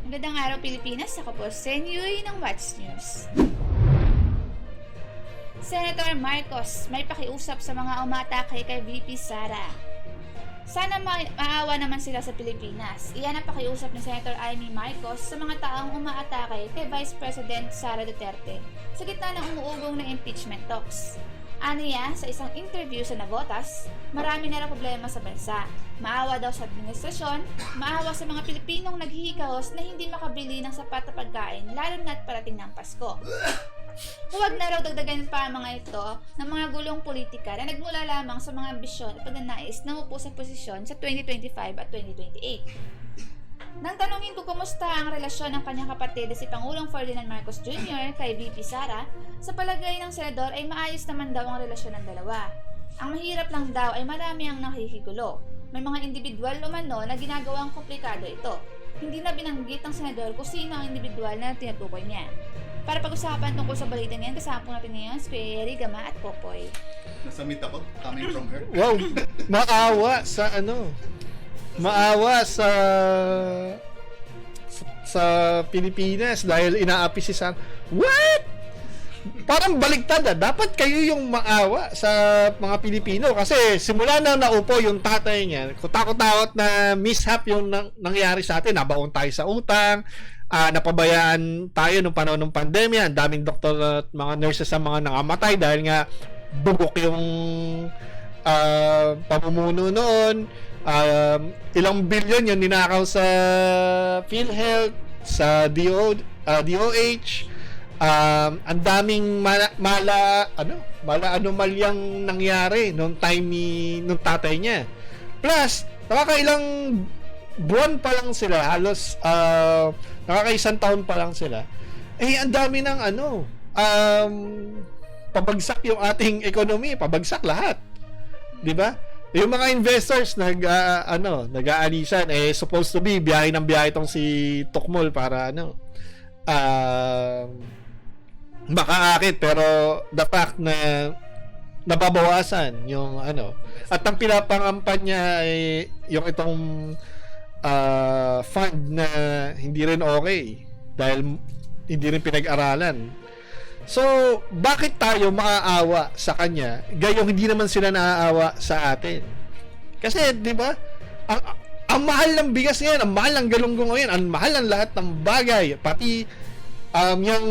Magandang araw Pilipinas, ako po Senyuy ng Watch News. Senator Marcos may pakiusap sa mga umatake kay VP Sara. Sana maawa naman sila sa Pilipinas. Iyan ang pakiusap ni Senator Amy Marcos sa mga taong umaatake kay Vice President Sara Duterte sa gitna ng umuugong na impeachment talks. Aniya, sa isang interview sa Navotas, marami na raw problema sa bansa. Maawa daw sa administrasyon, maawa sa mga Pilipinong naghihikahos na hindi makabili ng sapat na pagkain lalo na't parating ng Pasko. Huwag na raw dagdagan pa ang mga ito ng mga gulong politika na nagmula lamang sa mga ambisyon at pagnanais na upo sa posisyon sa 2025 at 2028. Nang tanungin ko kumusta ang relasyon ng kanyang kapatid na si Pangulong Ferdinand Marcos Jr. kay VP Sara, sa palagay ng senador ay maayos naman daw ang relasyon ng dalawa. Ang mahirap lang daw ay marami ang nakikigulo. May mga individual umano na ginagawang komplikado ito. Hindi na binanggit ng senador kung sino ang individual na tinutukoy niya. Para pag-usapan tungkol sa balita niyan, kasama po natin ngayon si Kuya Eri, Gama at Popoy. Nasa meet ako, coming from her. Wow, maawa sa maawa sa Pilipinas dahil inaapi si Sara. What? Parang baliktad dapat kayo yung maawa sa mga Pilipino kasi simula na naupo yung tatay niya, takot-takot na mishap yung nangyari sa atin, nabaon tayo sa utang, napabayaan tayo nung panahon ng pandemya, ang daming doktor at mga nurses sa mga nangamatay dahil nga bugok yung pamumuno noon. Ilang bilyon yung ninakaw sa PhilHealth, sa DOH. Ang daming mala anomalyang nangyari nung nung tatay niya. Plus, nakakailang buwan pa lang sila, halos nakakaisang taon pa lang sila. Ang dami ng pabagsak yung ating economy, pabagsak lahat. 'Di ba? Yung mga investors nag-aalisan, supposed to be biyahe ng biyahe itong si Tokmol para makaakit, pero the fact na nababawasan yung at ang pinapangampan niya ay yung itong fund na hindi rin okay dahil hindi rin pinag-aralan. So, bakit tayo maaawa sa kanya gayong hindi naman sila naaawa sa atin? Kasi, di ba, ang mahal ng bigas ngayon, ang mahal ng galunggong ngayon, ang mahal ng lahat ng bagay, pati yung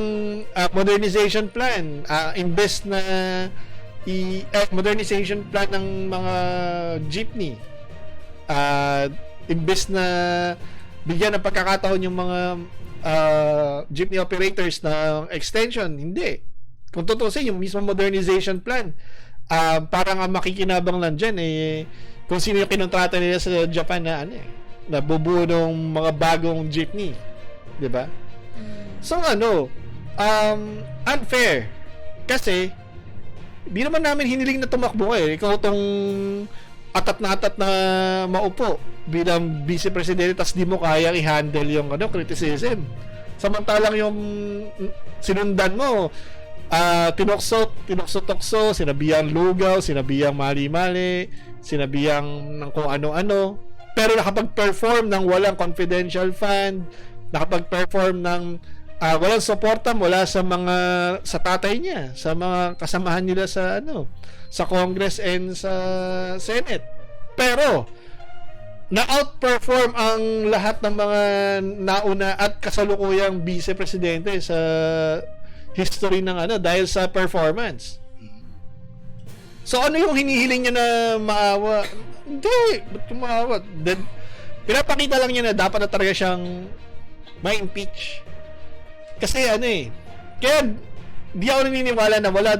modernization plan, imbes na modernization plan ng mga jeepney, imbes na bigyan ng pagkakataon yung mga jeepney operators ng extension, hindi. Kung tutusin, yung mismo modernization plan, parang ang makikinabang lang dyan kung sino yung kinontrata nila sa Japan na nabubuo ng mga bagong jeepney, di ba? So unfair kasi di naman namin hiniling na tumakbo ikaw tong atat na maupo bilang vice president, tas di mo kayang i-handle yung criticism. Samantalang yung sinundan mo, tinokso, sinabihang lugaw, sinabihang mali-mali, sinabihang ng kung ano-ano, pero nakapag-perform ng walang confidential fund, nakapag-perform ng walang suporta mula sa tatay niya, sa mga kasamahan nila sa Congress and sa Senate. Pero na-outperform ang lahat ng mga nauna at kasalukuyang vice presidente sa history ng dahil sa performance. So ano yung hinihiling niya na maawa? Hindi, ba't maawa? Then, pinapakita lang niya na dapat na talaga siyang ma-impeach. Kasi kaya di ako naniniwala na wala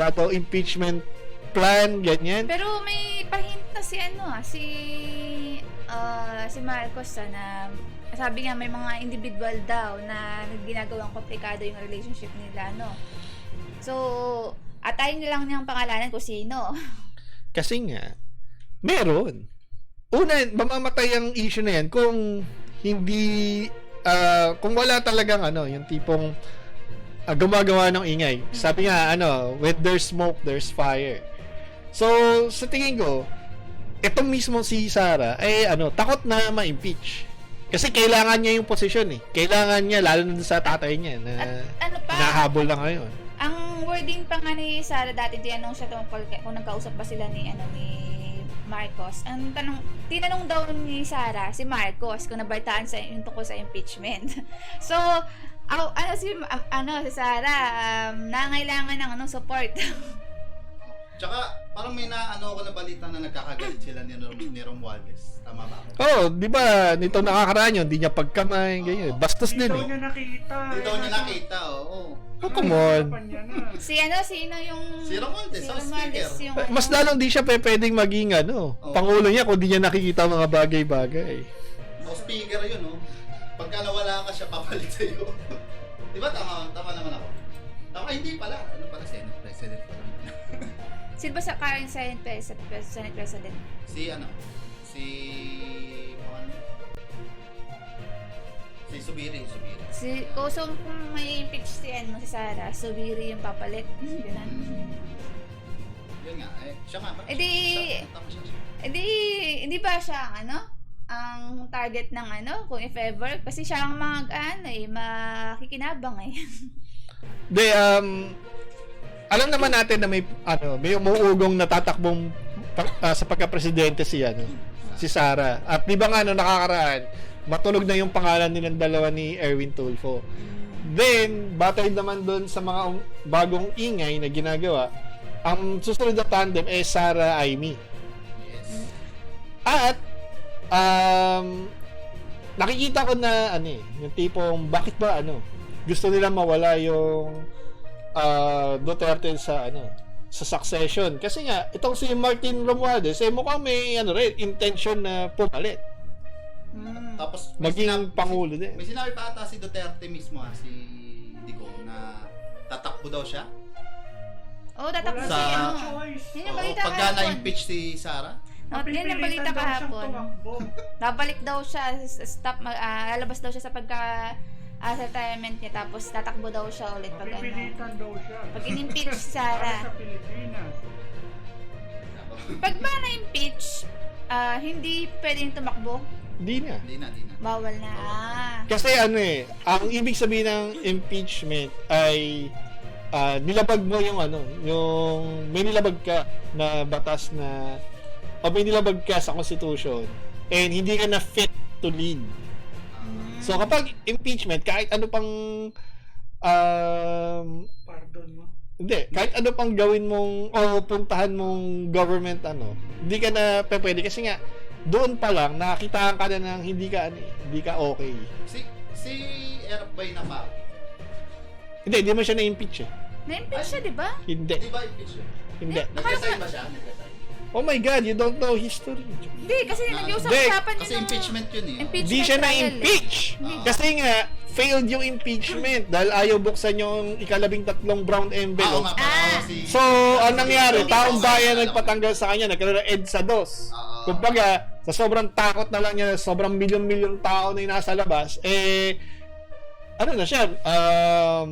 daw impeachment plan, ganyan. Pero may pahint na si Marcos na sabi nga may mga individual daw na ginagawang komplikado yung relationship nila, So, atayin na lang niyang pangalanan kung sino. Kasi nga, meron. Una, mamamatay ang issue na yan kung hindi kung wala talagang yung tipong gumagawa ng ingay. Sabi nga when there's smoke, there's fire. So, sa tingin ko, itong mismo si Sara ay takot na ma-impeach. Kasi kailangan niya yung posisyon eh. Kailangan niya, lalo na dun sa tatay niya na Ano pa? nahabol na ngayon. Ang wording pa nga ni Sara dati, tinanong siya tungkol kung nagkausap ba sila ni Marcos. Ang tinanong daw ni Sara si Marcos kung nabalitaan sa yung tungkol sa impeachment. So, si Sara nangailangan ng support. Tsaka, parang may ako na balita na nagkakagalit sila ni Romualdez. Tama ba ako? Oh, di ba? Nito nakakaraan yun, hindi niya pagkamay, ganyan. Bastos din Hindi daw eh. niya nakita. Hindi daw niya nakita, oo. Oh, come on. Sino yung Si Romualdez, si ang Romualdez, speaker. yung Mas lalong di siya pwedeng maging Oo. Pangulo niya kung di niya nakikita mga bagay-bagay. O speaker yun, no? Pagka nawala ka siya, papalit sa'yo. Di ba tama naman ako? Tama, hindi pala. Ano pala, Senate President pala. Sino ba sa current Senate President? Si Subiri. So kung may impeach si Sara, Subiri yung papalit. Ganun. Yun nga, siya nga ba? Tama siya. Hindi ba siya ang target ng kung if ever kasi siya ang makikinabang eh. Di, alam naman natin na may umuugong natatakbong sa pagka-presidente si Sara. At di ba nakakaraan, matunog na yung pangalan nilang dalawa ni Erwin Tulfo. Then, batay naman doon sa mga bagong ingay na ginagawa, ang susunod na tandem Sara Amy. Yes. At nakikita ko na yung tipong bakit ba gusto nila mawala yung Duterte sa succession kasi nga itong si Martin Romualdez mukhang may intention na pumalit. Tapos Maging pangulo din. May sinabi pa ata si Duterte mismo, si Digo, na tatakbo daw siya. Tatakbo Sa- siya. Yun yung Oo, balita pagka kahapon. na-impeach si Sara. Yun yung balita kahapon. Babalik daw siya, lalabas daw siya sa retirement niya tapos tatakbo daw siya ulit pag Mapipilitan daw siya. pag in-impeach si Para Sara. sa Pilipinas. Pag ba na-impeach, hindi pwedeng tumakbo? Hindi na. Hindi na. Bawal na. Kasi ang ibig sabihin ng impeachment ay nilabag mo yung may nilabag ka na batas na o may nilabag ka sa constitution and hindi ka na fit to lead. So kapag impeachment, kahit ano pang Pardon mo. hindi, kahit ano pang gawin mong o puntahan mong government hindi ka na pwede kasi nga doon pa lang nakakita ka na ng hindi ka okay. Si Erap Bay na pa. Hindi mo siya na-impeach eh. Na-impeach siya, di ba? Hindi. Di ba impeach siya? Hindi. Nag-resign ba siya? Nag-resign. Oh my God, you don't know history. Hindi, kasi nag-uusap Hindi, usapan Kasi impeachment yun eh. Impeachment Hindi siya trial eh. na-impeach. Kasi nga, failed yung impeachment dahil ayaw buksan yung 13 brown Oo envelope. nga pala. So, ang nangyari, taong bayan nagpatanggal sa kanya, nagkaroon ng EDSA 2. Kumbaga, sa sobrang takot na lang niya, sobrang milyon-milyon tao na yung nasa labas, na siya,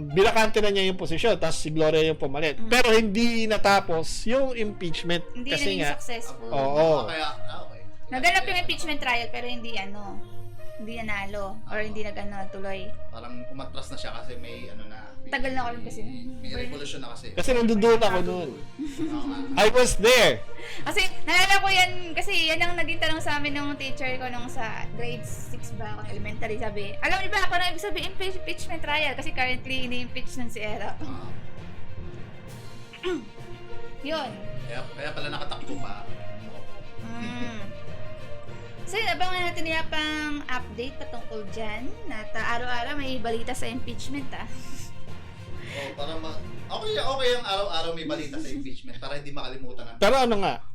binakante na niya yung posisyon, tapos si Gloria yung pumalit. Pero hindi natapos yung impeachment. Hindi Kasi naging nga, successful. oo. Kaya, okay. Naganap yung impeachment trial pero hindi nanalo or hindi tuloy. Parang umatras na siya kasi may Tagal na ko rin kasi. May revolution na kasi. Kasi nandoon ako noon. Oo nga. I was there. Kasi naalala ko yan, kasi yan ang naging tanong sa amin ng teacher ko nung sa grade 6 ba ako, elementary, sabi, alam niyo ba ako na ibig sabihin impeachment trial kasi currently ini-impeach ng si Era. Yun. Kaya pala nakatakbo pa. So yun, abangan natin niya pang update patungkol dyan na araw-araw may balita sa impeachment Para okay ang araw-araw may balita sa impeachment para hindi makalimutan Pero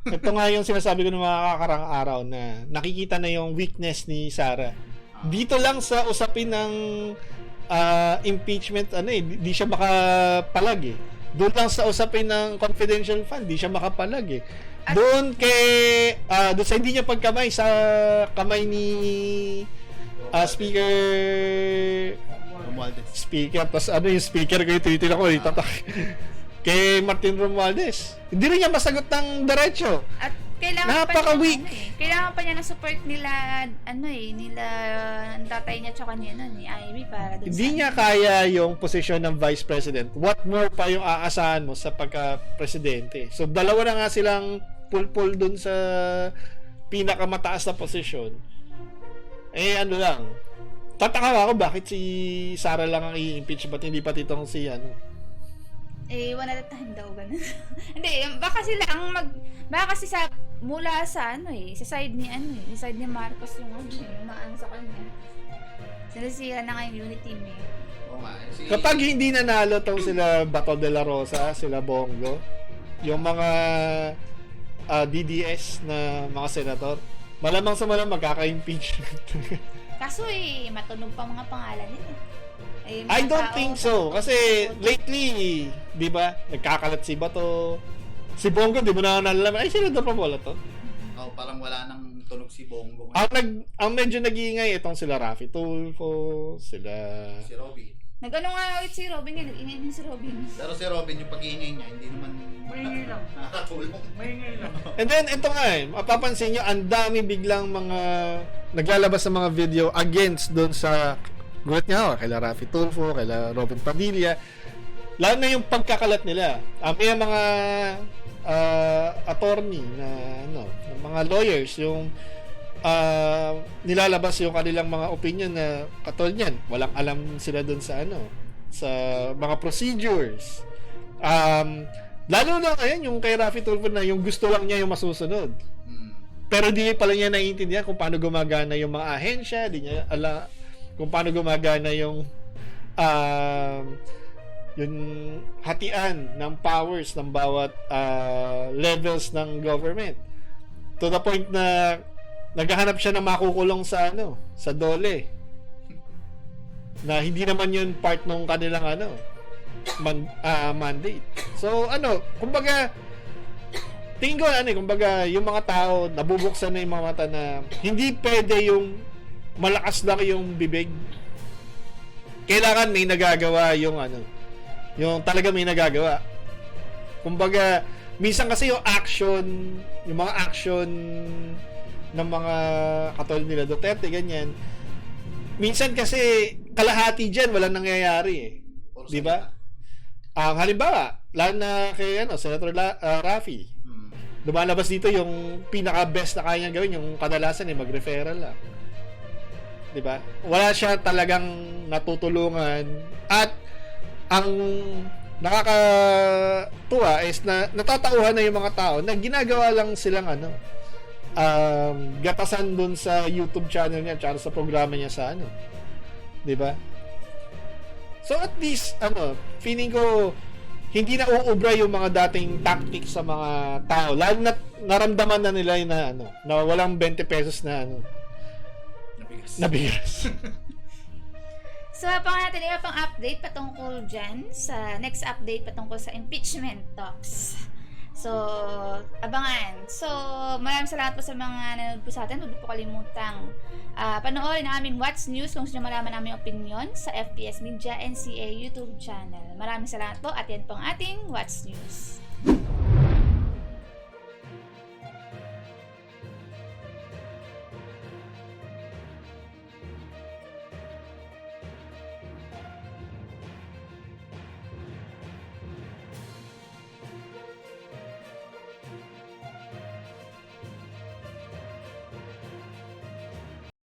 ito nga yung sinasabi ko ng mga kakarang araw na nakikita na yung weakness ni Sara. Dito lang sa usapin ng impeachment, di siya makapalag eh. Doon lang sa usapin ng confidential fund, di siya makapalag eh. Doon doon sa hindi niya pagkamay sa kamay ni Speaker Romualdez. tapos yung speaker ko yung tinitin ako kay Martin Romualdez. Hindi rin niya masagot ng diretso. At Napaka-weak. Kailangan pa niya ng support nila, nila ang tatay niya tsaka ni Ivy para dun Hindi niya kaya yung posisyon ng Vice President. What more pa yung aasahan mo sa pagka-presidente? So, dalawa na nga silang pulpul dun sa pinakamataas na posisyon. Ano lang. Tataka ako bakit si Sara lang ang i-impeach, ba't hindi pati itong si one at a time daw, ganun. Hindi, baka kasi sa, mula sa sa side ni sa side ni Marcos yung umaan sa kanya. Sinasira na nga yung unity niya. Oo nga. Kapag hindi nanalo tong sila Bato de la Rosa, sila Bongo, yung mga DDS na mga senator, malamang sa malamang magkaka-impeachment. Kaso matunog pa mga pangalan nila. I don't think so. Kasi lately, di ba, nagkakalat si Bato. Si Bongo, di mo na nalalaman. Ay, senador pa wala to. Parang wala nang tunog si Bongo. Ang medyo nag-iingay itong sila Raffy Tulfo, sila... Si Robby. Nag-ano nga ulit si Robin nga, nag-ingay din si Robin. Pero si Robin, yung pag-iingay niya, hindi naman... Maingay lang. Nakakatulong. Maingay lang. And then, ito nga mapapansin nyo, ang dami biglang mga naglalabas ng mga video against doon sa gulat nga, kaila Raffy Tulfo, kaila Robin Padilla. Lalo na yung pagkakalat nila. May mga attorney na mga lawyers yung nilalabas yung kanilang mga opinion na katulad niyan, walang alam sila doon sa sa mga procedures. Lalo na yung kay Raffy Tulfo na yung gusto lang niya yung masusunod. Pero di pala niya naiintindihan kung paano gumagana yung mga ahensya, di niya alam kung paano gumagana yung hatian ng powers ng bawat levels ng government. To the point na naghahanap siya ng makukulong sa sa DOLE. Na hindi naman yun part ng kanilang mandate. So kumbaga tingin ko kumbaga yung mga tao nabubuksan na yung mga mata na hindi pwede yung malakas lang yung bibig. Kailangan may nagagawa yung yung talaga may nagagawa. Kumbaga minsan kasi yung mga action ng mga katulad nila Duterte ganyan. Minsan kasi kalahati diyan walang nangyayari Di ba? Halimbawa, lalo na kay Senator Raffy. Lumalabas dito yung pinaka-best na kaya niyang gawin, yung kadalasan mag-referral lang. 'Di ba? Wala siya talagang natutulungan at ang nakakatuwa is na natatauhan na yung mga tao na ginagawa lang silang gatasan dun sa YouTube channel niya at sa programa niya sa 'di ba? So at least feeling ko hindi na uubra yung mga dating tactics sa mga tao. Lalo na naramdaman na nila na walang 20 pesos na nabigas. So, abangan natin iba pang update patungkol dyan sa next update patungkol sa impeachment talks. So, abangan. So, maraming salamat po sa mga nanonood po sa atin. Huwag po kalimutang panoorin ang aming What's News kung gusto nyo malaman namin opinion sa FPS Media NCA YouTube channel. Maraming salamat po at yan po ang ating What's News.